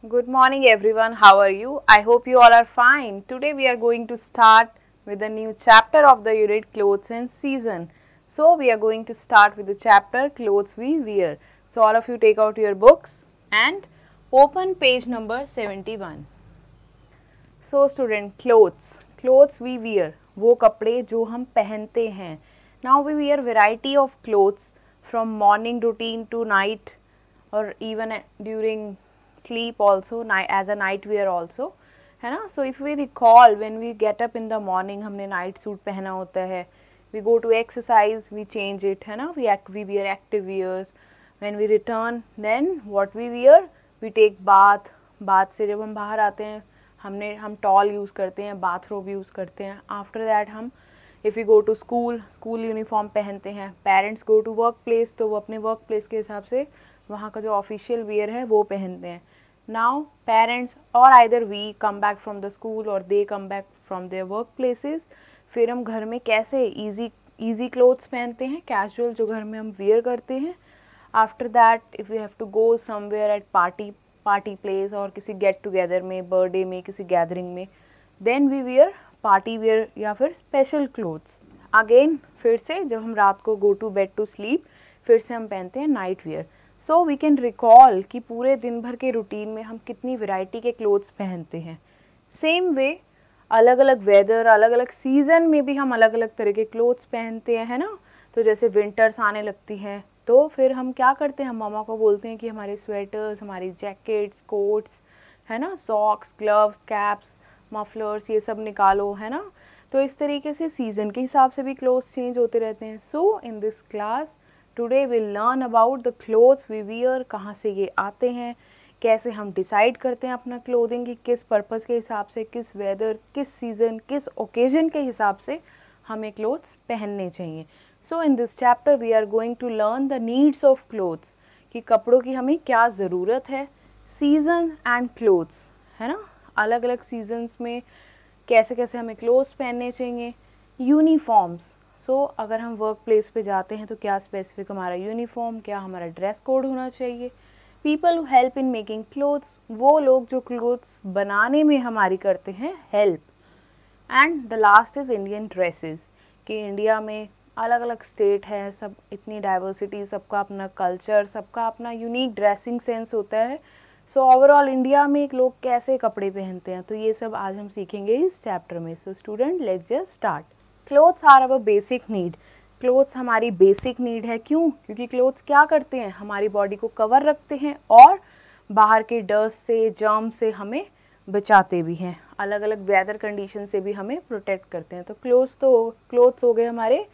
Good morning everyone, how are you? I hope you all are fine. Today we are going to start with a new chapter of the unit Clothes and Season. So we are going to start with the chapter Clothes We Wear. So all of you take out your books and open page number 71. So student, clothes we wear, वो कपड़े जो हम पहनते हैं. Now we wear variety of clothes from morning routine to night or even during sleep also, as a night wear also, है ना. So if we recall, when we get up in the morning, हमने night suit पहना होता है, we go to exercise, we change it, है ना, we wear active wears. When we return, then what we wear, we take bath से जब हम बाहर आते हैं हम टॉल यूज़ करते हैं, बाथरोब यूज़ करते हैं. आफ्टर दैट हम if you go to school uniform पहनते हैं. Parents go to work place, तो वो अपने वर्क प्लेस के हिसाब से वहाँ का जो ऑफिशियल वियर है वो पहनते हैं. नाउ पेरेंट्स और either we come back from the school और they come back from their work places. फिर हम घर में कैसे ईजी क्लोथ्स पहनते हैं, कैजुअल जो घर में हम वियर करते हैं. After that if you have to go somewhere at party place और किसी गेट टुगेदर में, बर्थडे में, किसी गैदरिंग में, then we wear party wear या फिर स्पेशल क्लोथ्स. अगेन फिर से जब हम रात को go to bed to sleep, फिर से हम पहनते हैं night wear. So we can recall कि पूरे दिन भर के रूटीन में हम कितनी वैरायटी के क्लोथ्स पहनते हैं. सेम वे अलग अलग वेदर, अलग अलग सीज़न में भी हम अलग अलग तरह के क्लोथ्स पहनते हैं, है ना. तो जैसे विंटर्स आने लगती हैं तो फिर हम क्या करते हैं, हम मामा को बोलते हैं कि हमारे स्वेटर्स, हमारी जैकेट्स, कोट्स, है ना, सॉक्स, ग्लव्स, कैप्स, मफलर्स, ये सब निकालो, है ना. तो इस तरीके से सीज़न के हिसाब से भी क्लोथ्स चेंज होते रहते हैं. So in this class today will learn about the clothes we wear, कहाँ से ये आते हैं, कैसे हम डिसाइड करते हैं अपना क्लोथिंग कि किस पर्पज़ के हिसाब से, किस वेदर, किस सीज़न, किस ओकेजन के हिसाब से हमें क्लोथ्स पहनने चाहिए. So in this chapter we are going to learn the needs of clothes, कि कपड़ों की हमें क्या ज़रूरत है. सीज़न एंड क्लोथ्स, है ना, अलग अलग सीजन्स में कैसे कैसे हमें क्लोथ्स पहनने चाहिए. यूनिफॉर्म्स, सो अगर हम वर्क प्लेस पे जाते हैं तो क्या स्पेसिफिक हमारा यूनिफॉर्म, क्या हमारा ड्रेस कोड होना चाहिए. People who help in making clothes, वो लोग जो क्लोथ्स बनाने में हमारी करते हैं help. And the last is Indian dresses, कि इंडिया में अलग अलग स्टेट है, सब इतनी डाइवर्सिटी, सबका अपना कल्चर, सबका अपना यूनिक ड्रेसिंग सेंस होता है. सो ओवरऑल इंडिया में लोग कैसे कपड़े पहनते हैं, तो ये सब आज हम सीखेंगे इस चैप्टर में. So student, let's just start. Clothes are our basic need. Clothes हमारी बेसिक नीड है. क्यों? क्योंकि क्लोथ्स क्या करते हैं, हमारी बॉडी को कवर रखते हैं और बाहर के डस्ट से, जर्म से हमें बचाते भी हैं. अलग अलग वेदर कंडीशन से भी हमें प्रोटेक्ट करते हैं. तो क्लोथ्स हो गए हमारे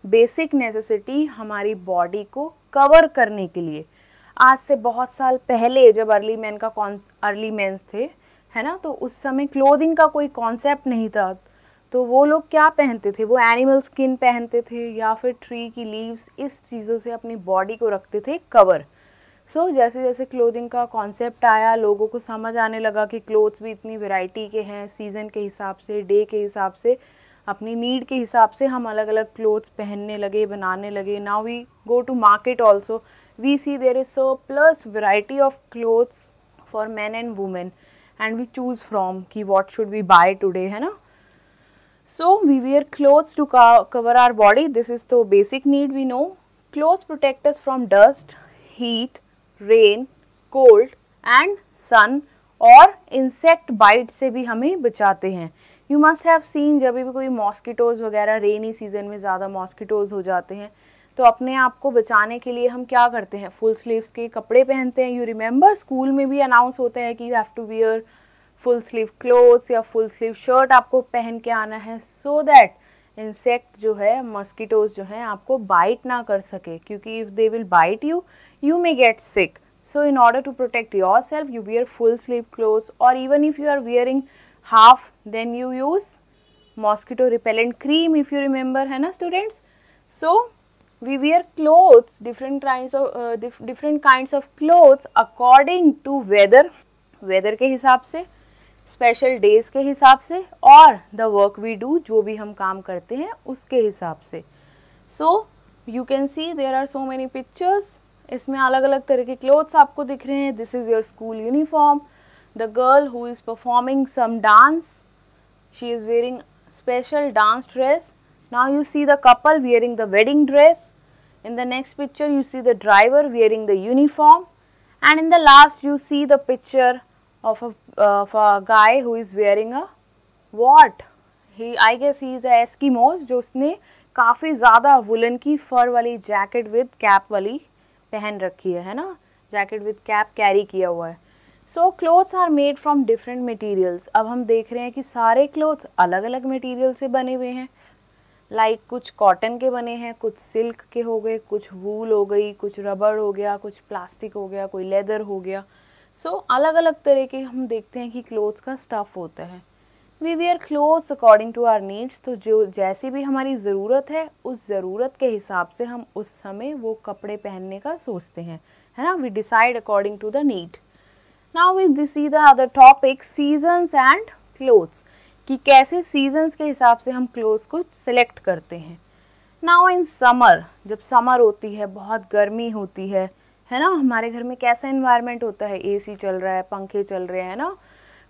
बेसिक नेसेसिटी, हमारी बॉडी को कवर करने के लिए. आज से बहुत साल पहले जब अर्ली मेंस थे, है ना, तो उस समय क्लोथिंग का कोई कॉन्सेप्ट नहीं था. तो वो लोग क्या पहनते थे, वो एनिमल स्किन पहनते थे या फिर ट्री की लीव्स, इस चीज़ों से अपनी बॉडी को रखते थे कवर. सो जैसे जैसे क्लोथिंग का कॉन्सेप्ट आया, लोगों को समझ आने लगा कि क्लोथ्स भी इतनी वैरायटी के हैं, सीज़न के हिसाब से, डे के हिसाब से, अपनी नीड के हिसाब से हम अलग अलग क्लोथ्स पहनने लगे, बनाने लगे. Now we go to market also, we see there is surplus variety of clothes for men and women and we choose from कि what should we buy today, है ना. So we wear clothes to cover our body. This is the basic need we know. Clothes protect us from dust, heat, rain, cold and sun और insect bite से भी हमें बचाते हैं. You must have seen जब भी कोई mosquitoes वगैरह रेनी सीजन में ज़्यादा मॉस्किटोज़ हो जाते हैं, तो अपने आप को बचाने के लिए हम क्या करते हैं, फुल स्लीव्स के कपड़े पहनते हैं. यू रिमेंबर स्कूल में भी अनाउंस होता है कि you have to wear full sleeve clothes या फुल स्लीव शर्ट आपको पहन के आना है, सो दैट इंसेक्ट जो है, मस्कीटोज जो हैं, आपको बाइट ना कर सके, क्योंकि if they will bite you, you may get sick. So in order to protect yourself you wear full sleeve clothes, और even if you are wearing half then you use mosquito repellent cream, if you remember, है ना students. सो we wear clothes, different kinds of clothes according to weather के हिसाब से, special days के हिसाब से, और द वर्क वी डू, जो भी हम काम करते हैं उसके हिसाब से. So you can see there are so many pictures. इसमें अलग अलग तरह के क्लोथ्स आपको दिख रहे हैं. This is your school uniform. the girl who is performing some dance. She is wearing special dance dress. Now you see the couple wearing the wedding dress. In the next picture you see the driver wearing the uniform, and in the last you see the picture of a guy who is wearing a what? I guess he is a Eskimos, जो उसने काफ़ी ज़्यादा woollen की फर वाली jacket with cap वाली पहन रखी है ना, जैकेट विद कैप कैरी किया हुआ है. So clothes are made from different materials. अब हम देख रहे हैं कि सारे क्लोथ्स अलग अलग मटेरियल से बने हुए हैं. लाइक कुछ कॉटन के बने हैं, कुछ सिल्क के हो गए, कुछ वूल हो गई, कुछ रबड़ हो गया, कुछ प्लास्टिक हो गया, कोई लेदर हो गया. सो अलग अलग तरह के हम देखते हैं कि क्लोथ्स का स्टफ़ होता है. We wear clothes according to our needs. तो जो जैसी भी हमारी ज़रूरत है उस ज़रूरत के हिसाब से हम उस समय वो कपड़े पहनने का सोचते हैं, है ना. We decide according to the need. Now we see the other topic, seasons and clothes, कि कैसे सीजन्स के हिसाब से हम क्लोथ्स को सिलेक्ट करते हैं. नाउ इन समर, जब समर होती है, बहुत गर्मी होती है ना. हमारे घर में कैसा एनवायरनमेंट होता है, एसी चल रहा है, पंखे चल रहे हैं ना,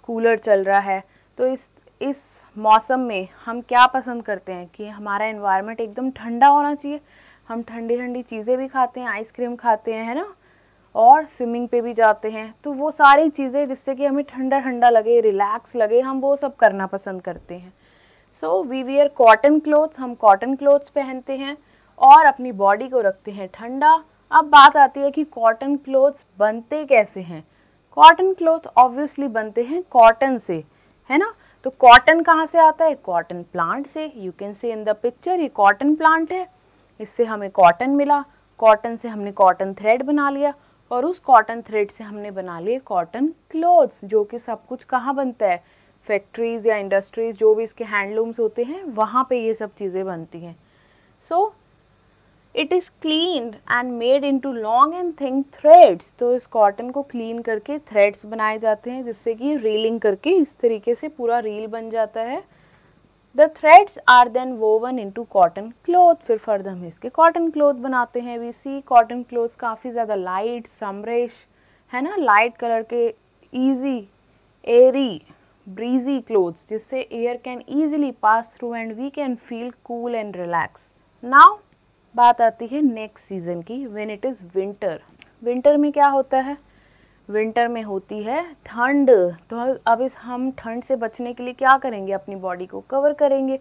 कूलर चल रहा है. तो इस मौसम में हम क्या पसंद करते हैं कि हमारा एनवायरनमेंट एकदम ठंडा होना चाहिए. हम ठंडी ठंडी चीज़ें भी खाते हैं, आइसक्रीम खाते हैं, है ना, और स्विमिंग पे भी जाते हैं. तो वो सारी चीज़ें जिससे कि हमें ठंडा ठंडा लगे, रिलैक्स लगे, हम वो सब करना पसंद करते हैं. So we wear cotton clothes, हम कॉटन क्लोथ्स पहनते हैं और अपनी बॉडी को रखते हैं ठंडा. अब बात आती है कि कॉटन क्लोथ्स बनते कैसे हैं. कॉटन क्लोथ ऑब्वियसली बनते हैं कॉटन से, है ना. तो कॉटन कहाँ से आता है, कॉटन प्लांट से. You can C in the picture, ये कॉटन प्लांट है, इससे हमें कॉटन मिला. कॉटन से हमने कॉटन थ्रेड बना लिया और उस कॉटन थ्रेड से हमने बना लिए कॉटन क्लोथ्स, जो कि सब कुछ कहाँ बनता है, फैक्ट्रीज़ या इंडस्ट्रीज़, जो भी इसके हैंडलूम्स होते हैं वहाँ पे ये सब चीज़ें बनती हैं. So it is cleaned and made into long and thin threads. तो इस कॉटन को क्लीन करके थ्रेड्स बनाए जाते हैं, जिससे कि रीलिंग करके इस तरीके से पूरा रील बन जाता है. The threads are then woven into cotton cloth. फिर फर्दर हम इसके कॉटन क्लोथ बनाते हैं. वी सी कॉटन क्लोथ काफ़ी ज़्यादा लाइट, समरिश, है ना, लाइट कलर के, ईजी, एरी, ब्रीजी क्लोथ्स, जिससे air can easily pass through and we can feel cool and relax. Now बात आती है नेक्स्ट सीज़न की, when it is winter. Winter में क्या होता है, विंटर में होती है ठंड. तो अब हम ठंड से बचने के लिए क्या करेंगे, अपनी बॉडी को कवर करेंगे.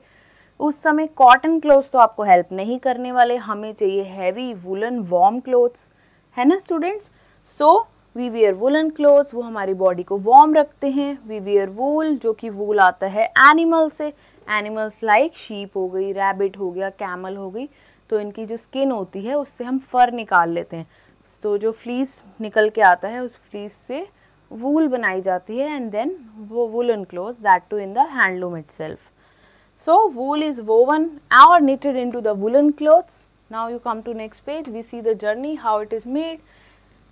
उस समय कॉटन क्लोथ्स तो आपको हेल्प नहीं करने वाले, हमें चाहिए हैवी वुलन वार्म क्लोथ्स, है ना students. So we wear woollen clothes, वो हमारी बॉडी को वार्म रखते हैं. वी वियर वूल, जो कि वूल आता है एनिमल से. एनिमल्स लाइक शीप हो गई, रैबिट हो गया, कैमल हो गई. तो इनकी जो स्किन होती है उससे हम फर निकाल लेते हैं. तो जो फ्लीस निकल के आता है उस फ्लीस से वूल बनाई जाती है एंड देन वो woollen clothes, that too in the handloom itself. So wool is woven और knitted into the woolen clothes. Now you come to next page, we see the journey how it is made.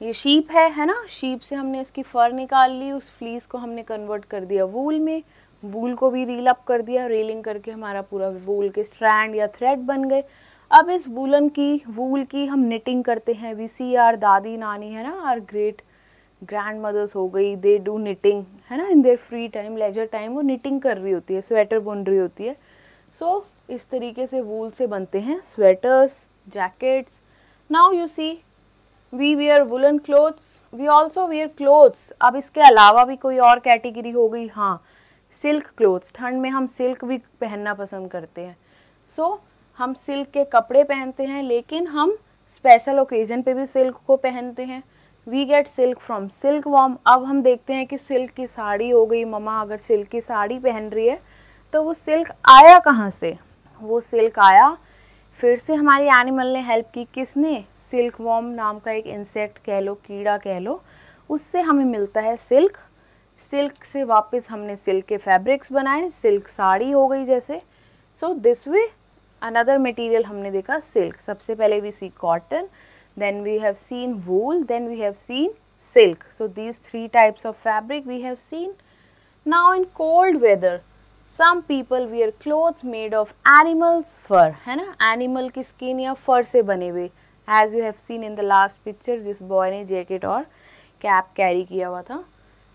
ये sheep है ना, sheep से हमने इसकी फर निकाल ली, उस fleece को हमने कन्वर्ट कर दिया वूल में. वूल को भी रील अप कर दिया, रीलिंग करके हमारा पूरा वूल के स्ट्रैंड या थ्रेड बन गए. अब इस वूल की हम निटिंग करते हैं. वी सी आर दादी नानी, है ना, आर ग्रेट ग्रैंड मदर्स हो गई, दे डू निटिंग, है ना, in their free time, leisure time वो निटिंग कर रही होती है, स्वेटर बुन रही होती है. सो इस तरीके से वूल से बनते हैं sweaters, jackets. Now you see we wear woollen clothes, we also wear clothes. अब इसके अलावा भी कोई और कैटेगरी हो गई, हाँ, सिल्क क्लोथ्स. ठंड में हम सिल्क भी पहनना पसंद करते हैं. सो हम सिल्क के कपड़े पहनते हैं, लेकिन हम स्पेशल ओकेजन पे भी सिल्क को पहनते हैं. We get silk from silk worm. अब हम देखते हैं कि सिल्क की साड़ी हो गई, मम्मा अगर सिल्क की साड़ी पहन रही है तो वो सिल्क आया कहाँ से, वो सिल्क आया फिर से हमारी एनिमल ने हेल्प की. किसने, सिल्क वॉर्म नाम का एक इंसेक्ट कह लो, कीड़ा कह लो, उससे हमें मिलता है सिल्क. सिल्क से वापस हमने सिल्क के फैब्रिक्स बनाए, सिल्क साड़ी हो गई जैसे. So this way another material हमने देखा सिल्क. सबसे पहले we see cotton, then we have seen wool, then we have seen silk. So these 3 types of fabric we have seen. Now in cold weather some people wear clothes made of animals fur, है ना, animal की skin या फर से बने हुए. As you have seen in the last picture, जिस boy ने jacket और कैप कैरी किया हुआ था.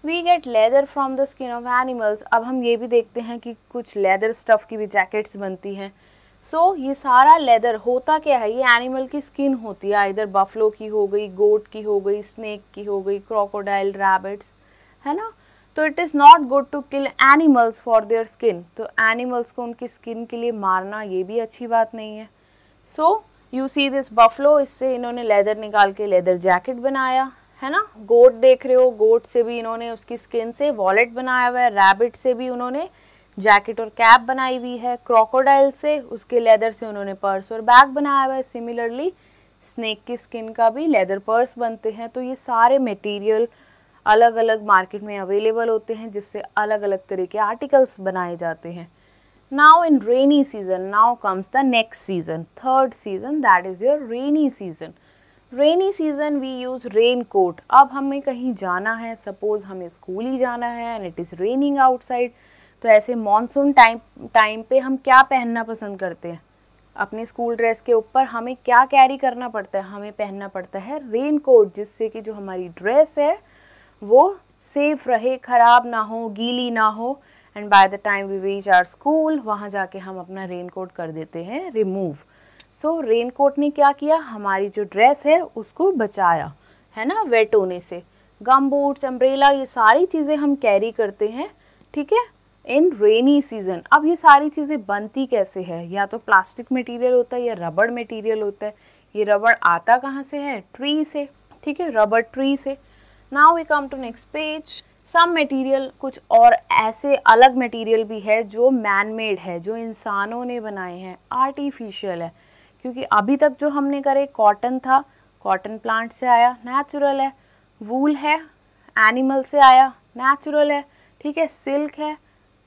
We get leather from the skin of animals. अब हम ये भी देखते हैं कि कुछ लेदर स्टफ़ की भी जैकेट्स बनती हैं। सो ये सारा लेदर होता क्या है, ये एनिमल की स्किन होती है, इधर बफलो की हो गई, गोट की हो गई, स्नेक की हो गई, क्रोकोडाइल, रैबिट्स, है ना। तो it is not good to kill animals for their skin. तो एनिमल्स को उनकी स्किन के लिए मारना ये भी अच्छी बात नहीं है। So you see this buffalo, इससे इन्होंने लेदर निकाल के लेदर जैकेट बनाया, है ना। गोट देख रहे हो, गोट से भी इन्होंने उसकी स्किन से वॉलेट बनाया हुआ है, रैबिट से भी उन्होंने जैकेट और कैप बनाई हुई है, क्रोकोडाइल से उसके लेदर से उन्होंने पर्स और बैग बनाया हुआ है। सिमिलरली स्नेक की स्किन का भी लेदर पर्स बनते हैं। तो ये सारे मटेरियल अलग अलग मार्केट में अवेलेबल होते हैं जिससे अलग अलग तरह के आर्टिकल्स बनाए जाते हैं। Now in rainy season, now comes the next season, third season, that is your rainy season. Rainy season we use raincoat. अब हमें कहीं जाना है, सपोज हमें स्कूल ही जाना है and it is raining outside, तो ऐसे मॉनसून टाइम पे हम क्या पहनना पसंद करते हैं, अपने स्कूल ड्रेस के ऊपर हमें क्या कैरी करना पड़ता है, हमें पहनना पड़ता है रेन कोट, जिससे कि जो हमारी ड्रेस है वो सेफ रहे, ख़राब ना हो, गीली ना हो। And by the time we reach our school, वहाँ जाके हम अपना रेन कोट कर देते हैं रिमूव। सो रेन कोट ने क्या किया, हमारी जो ड्रेस है उसको बचाया, है ना, वेट होने से। गम बूट्स, अम्ब्रेला, ये सारी चीज़ें हम कैरी करते हैं, ठीक है, इन रेनी सीजन। अब ये सारी चीज़ें बनती कैसे है, या तो प्लास्टिक मटेरियल होता है या रबड़ मटेरियल होता है। ये रबड़ आता कहाँ से है, ट्री से, ठीक है, रबड़ ट्री से। Now we come to next page. Some material, कुछ और ऐसे अलग मटेरियल भी है जो मैन मेड है, जो इंसानों ने बनाए हैं, आर्टिफिशियल है। क्योंकि अभी तक जो हमने करे, कॉटन था, कॉटन प्लांट से आया, नेचुरल है। वूल है, एनिमल से आया, नेचुरल है, ठीक है। सिल्क है,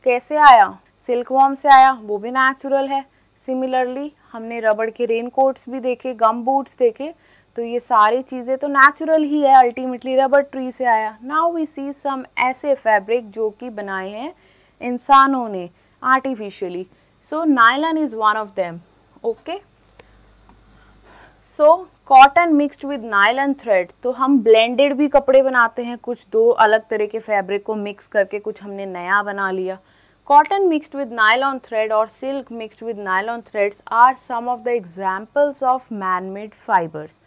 कैसे आया, सिल्क वॉर्म से आया, वो भी नेचुरल है। सिमिलरली हमने रबड़ के रेन कोट्स भी देखे, गम बूट्स देखे, तो ये सारी चीज़ें तो नेचुरल ही है, अल्टीमेटली रबर ट्री से आया। नाउ वी सी सम ऐसे फैब्रिक जो कि बनाए हैं इंसानों ने artificially. So nylon is one of them, okay. So cotton mixed with nylon thread, तो हम ब्लेंडेड भी कपड़े बनाते हैं, कुछ दो अलग तरह के फैब्रिक को मिक्स करके कुछ हमने नया बना लिया। Cotton mixed with nylon thread और silk mixed with nylon threads are some of the examples of man made fibres.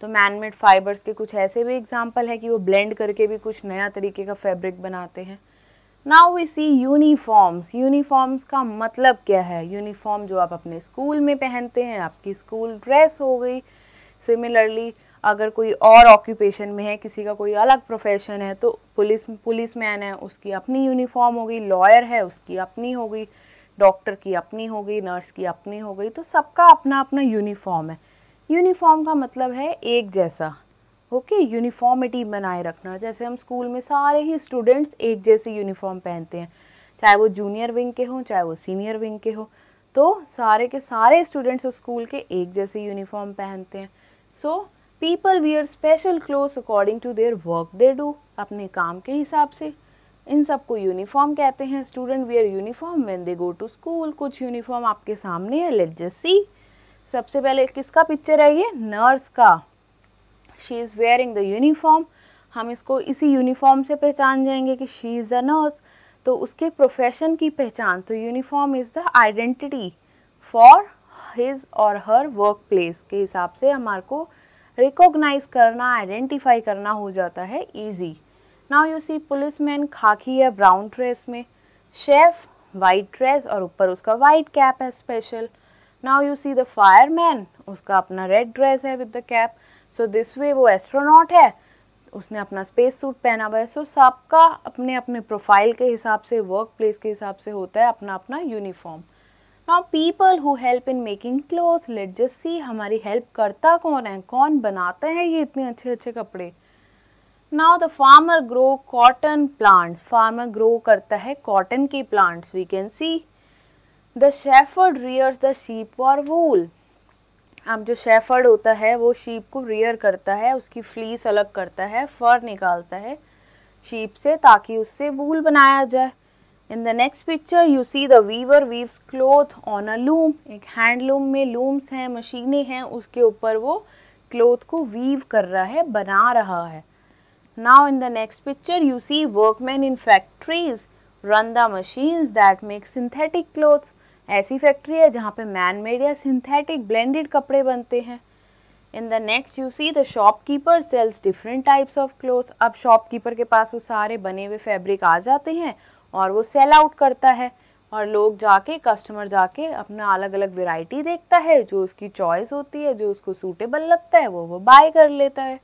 तो मैन मेड फाइबर्स के कुछ ऐसे भी एग्जाम्पल है कि वो ब्लेंड करके भी कुछ नया तरीके का फैब्रिक बनाते हैं। Now we see uniforms. Uniforms का मतलब क्या है, यूनिफॉर्म जो आप अपने स्कूल में पहनते हैं, आपकी स्कूल ड्रेस हो गई। सिमिलरली अगर कोई और ऑक्यूपेशन में है, किसी का कोई अलग प्रोफेशन है, तो पुलिसमैन है, उसकी अपनी यूनिफॉर्म हो गई, लॉयर है, उसकी अपनी हो गई, डॉक्टर की अपनी हो गई, नर्स की अपनी हो गई। तो सबका अपना अपना यूनिफॉर्म है। यूनिफॉर्म का मतलब है एक जैसा, ओके, यूनिफॉर्मिटी बनाए रखना। जैसे हम स्कूल में सारे ही स्टूडेंट्स एक जैसे यूनिफॉर्म पहनते हैं, चाहे वो जूनियर विंग के हों, चाहे वो सीनियर विंग के हो, तो सारे के सारे स्टूडेंट्स उस स्कूल के एक जैसे यूनिफॉर्म पहनते हैं। So people wear special clothes according to their work they do, अपने काम के हिसाब से इन सबको यूनिफॉर्म कहते हैं। Student wear uniform when they go to school. कुछ यूनिफॉर्म आपके सामने है, लेट्स जस्ट सी। सबसे पहले किसका पिक्चर है, ये नर्स का। She is wearing the uniform. हम इसको इसी यूनिफॉर्म से पहचान जाएंगे कि शी इज़ द नर्स। तो उसके प्रोफेशन की पहचान, तो uniform is the identity for his और हर वर्क प्लेस के हिसाब से हमारे को रिकॉग्नाइज करना, आइडेंटिफाई करना हो जाता है easy. Now you see policeman खाकी है ब्राउन ड्रेस में, शेफ वाइट ड्रेस और ऊपर उसका वाइट कैप है special. Now you see the fireman, उसका अपना रेड ड्रेस है with the cap. So this way वो एस्ट्रोनॉट है, उसने अपना स्पेस सूट पहना हुआ है। सो सबका अपने अपने प्रोफाइल के हिसाब से, वर्क प्लेस के हिसाब से होता है अपना अपना uniform. Now people who help in making cloth, let's just see हमारी हेल्प करता कौन है, कौन बनाता है ये इतने अच्छे अच्छे कपड़े। Now the farmer grow cotton plant, farmer grow करता है कॉटन के plants, we can see. The shepherd rears the sheep for wool. अब जो शेफर्ड होता है वो शीप को रियर करता है, उसकी फ्लीस अलग करता है, फर निकालता है शीप से ताकि उससे वूल बनाया जाए। In the next picture you see the weaver weaves cloth on a loom. एक हैंडलूम में लूम्स हैं, मशीनें हैं, उसके ऊपर वो क्लोथ को वीव कर रहा है, बना रहा है। Now in the next picture you see workmen in factories run the machines that make synthetic clothes. ऐसी फैक्ट्री है जहाँ पे मैन मेड या सिंथेटिक ब्लेंडेड कपड़े बनते हैं. In the next you see the shopkeeper sells different types of clothes. अब shopkeeper के पास वो सारे बने हुए फैब्रिक आ जाते हैं और वो सेल आउट करता है और लोग जाके कस्टमर जाके अपना अलग अलग वैरायटी देखता है, जो उसकी चॉइस होती है, जो उसको सूटेबल लगता है वो बाय कर लेता है.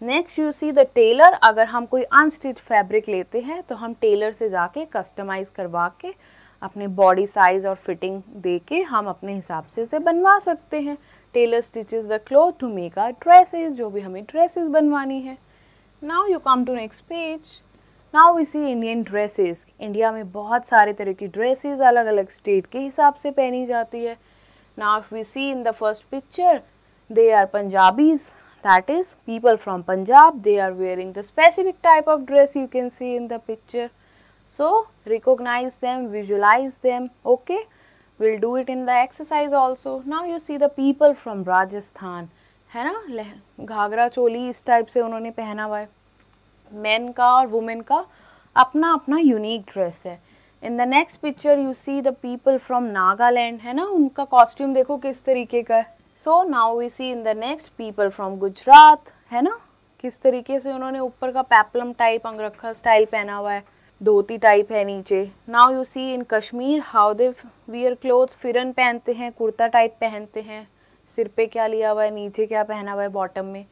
Next you see the tailor. अगर हम कोई अनस्टिच फैब्रिक लेते हैं तो हम टेलर से जाके कस्टमाइज करवा के अपने बॉडी साइज और फिटिंग दे के हम अपने हिसाब से उसे बनवा सकते हैं. Tailor stitches the cloth to make our dresses, जो भी हमें ड्रेसेस बनवानी है. Now you come to next page. Now we see Indian dresses. India में बहुत सारे तरह की ड्रेसेस अलग अलग स्टेट के हिसाब से पहनी जाती है. Now we see in the first picture they are Punjabis. That is people from Punjab. They are wearing the specific type of dress you can see in the picture. So recognize them, visualize them. Okay, we'll do it in the exercise also. Now you see the people from Rajasthan. है ना, घाघरा चोली इस type से उन्होंने पहना हुआ है. Main का और वुमेन का अपना अपना यूनिक ड्रेस है. इन the next picture you see the people from Nagaland. है ना, उनका कॉस्ट्यूम देखो किस तरीके का है. So now we see in the next people from Gujarat. है ना, किस तरीके से उन्होंने ऊपर का पेपलम टाइप अंगरखा स्टाइल पहना हुआ है, धोती टाइप है नीचे. Now you see in Kashmir how they wear clothes. फिरन पहनते हैं, कुर्ता टाइप पहनते हैं, सिर पे क्या लिया हुआ है, नीचे क्या पहना हुआ है बॉटम में.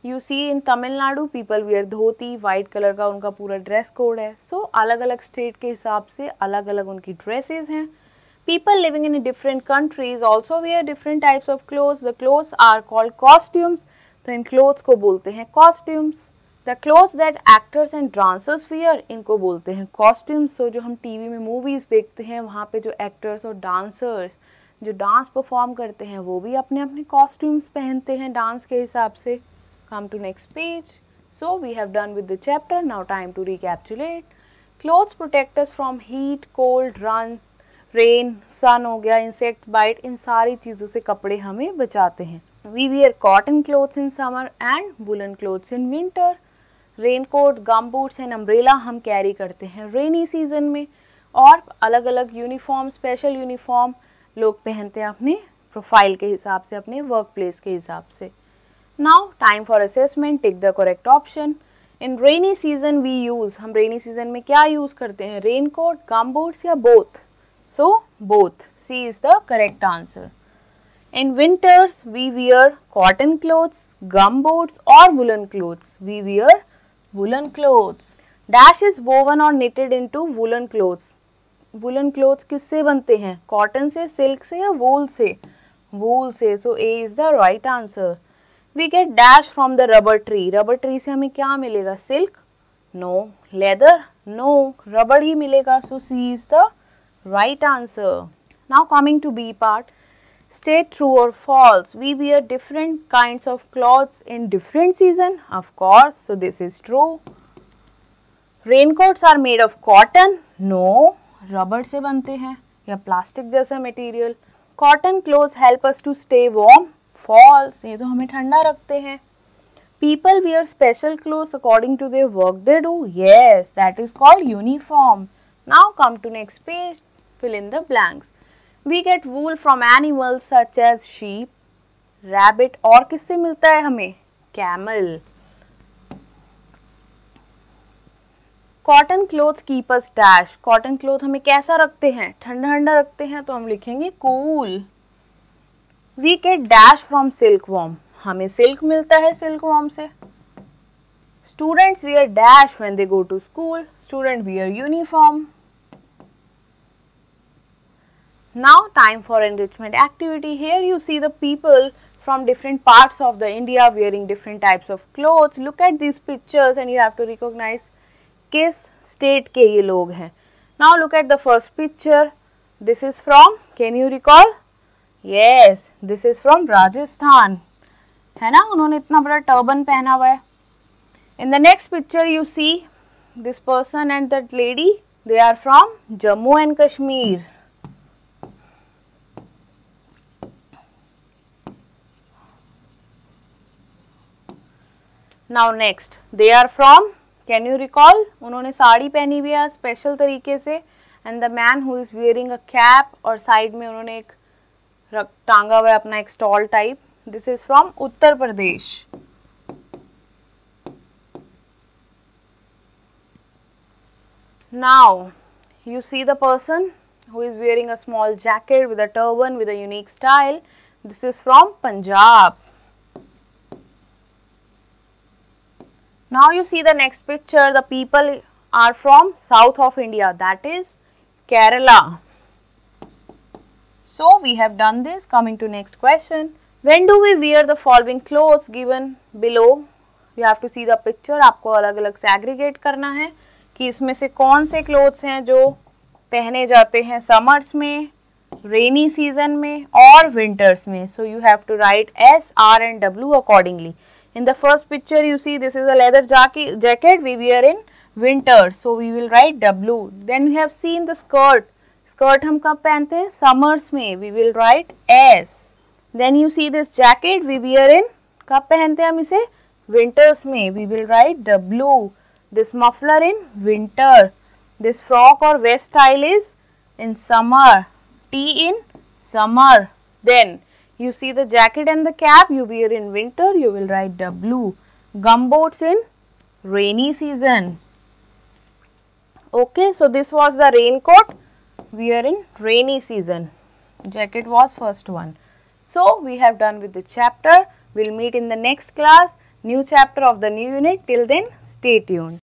You see in Tamil Nadu people wear dhoti, white colour का उनका पूरा ड्रेस कोड है. So अलग अलग स्टेट के हिसाब से अलग अलग उनकी ड्रेसेस हैं. People living in different countries also wear different types of clothes. The clothes are called costumes. तो इन clothes को बोलते हैं costumes. The clothes that actors and dancers wear, इनको बोलते हैं costumes. So जो हम टीवी में मूवीज देखते हैं वहाँ पे जो एक्टर्स और डांसर्स जो डांस परफॉर्म करते हैं वो भी अपने अपने costumes पहनते हैं डांस के हिसाब से. Come to next page. So we have done with the chapter. Now time to recapitulate. Clothes protect us from heat, cold, rain, sun हो गया, इंसेक्ट बाइट, इन सारी चीज़ों से कपड़े हमें बचाते हैं. We wear cotton clothes in summer and woollen clothes in winter. Rain coat, gum boots and umbrella हम कैरी करते हैं रेनी सीजन में. और अलग अलग यूनिफॉर्म, स्पेशल यूनिफॉर्म लोग पहनते हैं अपने प्रोफाइल के हिसाब से, अपने वर्क प्लेस के हिसाब से. Now time for assessment. Tick the correct option. In rainy season we use, हम रेनी सीजन में क्या यूज़ करते हैं, रेन कोट, गम बूट्स या both. So both. C is the correct answer. In winters we wear cotton clothes, gum boots or woolen clothes. We wear woolen clothes. Dash is woven or knitted into woolen clothes. Woolen clothes किससे बनते हैं, cotton से, silk से या वूल से, वूल से. So A is the right answer. We get dash from the rubber tree. Rubber tree से हमें क्या मिलेगा, सिल्क? No. Leather? No. रबड़ ही मिलेगा. So C is the right answer. Now coming to B part. State true or false. We wear different kinds of clothes in different season. Of course. So this is true. Raincoats are made of cotton. No. रबड़ से बनते हैं या plastic जैसा material. Cotton clothes help us to stay warm. False. ये तो हमें ठंडा रखते हैं. People wear special clothes according to their work they do. Yes, that is called uniform. Now come to next page. Fill in the blanks. We get wool from animals such as sheep, rabbit और किससे मिलता है हमें, camel. Cotton clothes keep us dash. Cotton cloth हमें कैसा रखते हैं, ठंडा ठंडा रखते हैं, तो हम लिखेंगे cool. We get dash from silkworm. हमें silk मिलता है silkworm से. Students wear dash when they go to school. Student wear uniform. Now time for enrichment activity. Here you see the people from different parts of the India wearing different types of clothes. Look at these pictures and you have to recognize किस state के ये लोग हैं. Now look at the first picture. This is from, can you recall? Yes, this is from Rajasthan. है ना, उन्होंने इतना बड़ा turban पहना हुआ है. In the next picture you see this person and that lady. They are from Jammu and Kashmir. Now next, they are from, can you recall, उन्होंने साड़ी पहनी हुई है स्पेशल तरीके से, and the man who is wearing a cap, और side में उन्होंने एक टांगा हुआ है अपना एक stole type. This is from Uttar Pradesh. Now you see the person who is wearing a small jacket with a turban with a unique style. This is from Punjab. Now you see the next picture. The people are from south of India, that is Kerala. So we have done this. Coming to next question. When do we wear the following clothes given below? You have to see the picture. आपको अलग अलग से aggregate करना है कि इसमें से कौन से क्लोथ्स हैं जो पहने जाते हैं समर्स में, रेनी सीजन में और विंटर्स में. So you have to write S, R and W accordingly. In the first picture you see this is a leather jacket we wear in winter, so we will write W. Then we have seen the skirt. Skirt हम कब पहनते हैं? Summers में. We will write S. Then you see this jacket we wear in, कब पहनते हैं हम इसे? विंटर्स में. We will write W. This muffler in winter. This frock or vest style is in summer. T in summer. Then you see the jacket and the cap you wear in winter, you will write W. Gumboots in rainy season. Okay, so this was the raincoat we are in rainy season. Jacket was first one. So we have done with the chapter. We'll meet in the next class. New chapter of the new unit. Till then, stay tuned.